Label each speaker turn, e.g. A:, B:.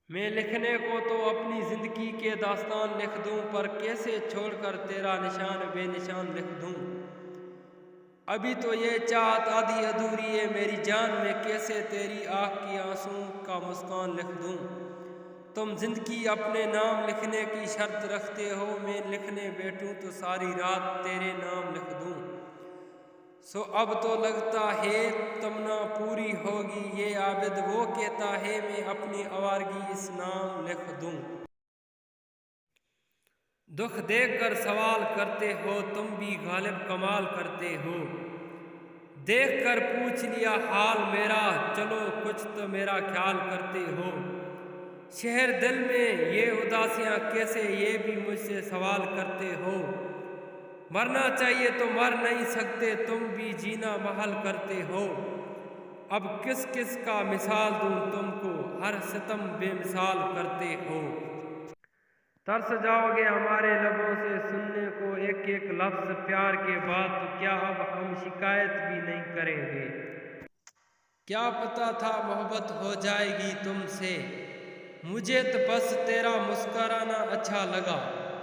A: میں لکھنے کو تو اپنی زندگی کے داستان لکھ دوں، پر کیسے چھوڑ کر تیرا نشان بے نشان لکھ دوں۔ ابھی تو یہ چاہت آدھی ادھوری ہے میری جان، میں کیسے تیری آنکھ کی آنسوں کا مسکان لکھ دوں۔ تم زندگی اپنے نام لکھنے کی شرط رکھتے ہو، میں لکھنے بیٹھوں تو ساری رات تیرے نام لکھ دوں۔ سو اب تو لگتا ہے تمنا پوری ہوگی، یہ عابد وہ کہتا ہے میں اپنی آوارگی اس نام لکھ دوں۔ دکھ دیکھ کر سوال کرتے ہو تم بھی غالب کمال کرتے ہو، دیکھ کر پوچھ لیا حال میرا، چلو کچھ تو میرا خیال کرتے ہو۔ شہر دل میں یہ اداسیاں کیسے، یہ بھی مجھ سے سوال کرتے ہو۔ مرنا چاہیے تو مر نہیں سکتے، تم بھی جینا محال کرتے ہو۔ اب کس کس کا مثال دوں تم کو، ہر ستم بے مثال کرتے ہو۔ ترس جاؤ گے ہمارے لبوں سے سننے کو ایک ایک لفظ پیار کے بعد، تو کیا اب ہم شکایت بھی نہیں کریں گے۔ کیا پتا تھا محبت ہو جائے گی تم سے، مجھے تو بس تیرا مسکرانا اچھا لگا۔